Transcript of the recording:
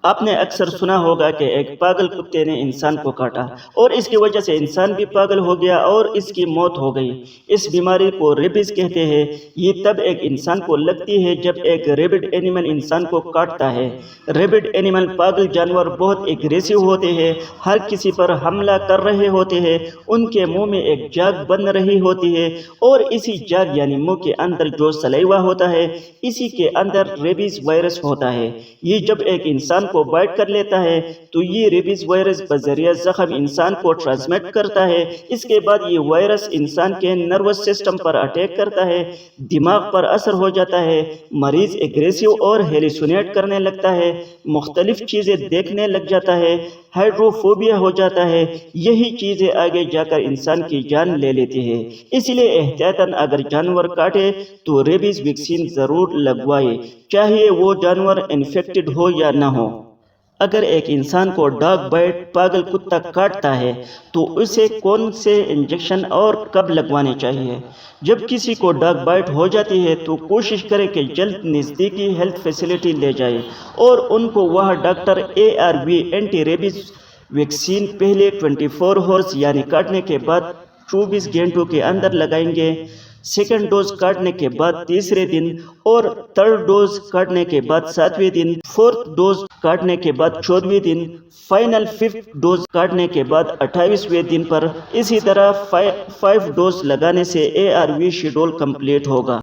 آپ نے اکثر سنا ہوگا کہ ایک پاگل کتے نے انسان کو کاٹا اور اس کی وجہ سے انسان بھی پاگل ہو گیا اور اس کی موت ہو گئی۔ اس بیماری کو ریبیز کہتے ہیں۔ یہ تب ایک انسان کو لگتی ہے جب ایک ریبڈ اینیمل انسان کو کاٹتا ہے۔ ریبڈ اینیمل پاگل جانور بہت ایگریسو ہوتے ہیں، ہر کسی پر حملہ کر رہے ہوتے ہیں۔ ان کے منہ میں ایک جاگ بن رہی ہوتی ہے اور اسی جاگ یعنی منہ کے اندر جو سلیوا ہوتا ہے اسی کے اندر ریبیز وائرس ہوتا ہے۔ یہ جب ایک انسان کو بائٹ کر لیتا ہے تو یہ ریبیز وائرس بذریعہ زخم انسان کو ٹرانسمٹ کرتا ہے۔ اس کے بعد یہ وائرس انسان کے نروس سسٹم پر اٹیک کرتا ہے، دماغ پر اثر ہو جاتا ہے، مریض ایگریسو اور ہیلوسینیٹ کرنے لگتا ہے، مختلف چیزیں دیکھنے لگ جاتا ہے، ہائیڈروفوبیا ہو جاتا ہے۔ یہی چیزیں آگے جا کر انسان کی جان لے لیتی ہے۔ اس لیے احتیاطاً اگر جانور کاٹے تو ریبیز ویکسین ضرور لگوائے، چاہے وہ جانور انفیکٹڈ ہو یا نہ ہو۔ اگر ایک انسان کو ڈاگ بائٹ پاگل کتا کاٹتا ہے تو اسے کون سے انجیکشن اور کب لگوانے چاہیے؟ جب کسی کو ڈاگ بائٹ ہو جاتی ہے تو کوشش کریں کہ جلد نزدیکی ہیلتھ فیسلٹی لے جائیں اور ان کو وہاں doctor ARV anti rabies vaccine پہلے 24 ہورس یعنی کاٹنے کے بعد 24 گھنٹوں کے اندر لگائیں گے، سیکنڈ ڈوز کاٹنے کے بعد تیسرے دن اور تھرڈ ڈوز کاٹنے کے بعد 7ویں دن، فورتھ ڈوز کاٹنے کے بعد 14ویں دن، فائنل 5th ڈوز کاٹنے کے بعد 28ویں دن پر۔ اسی طرح 5 ڈوز لگانے سے ARV شیڈول کمپلیٹ ہوگا۔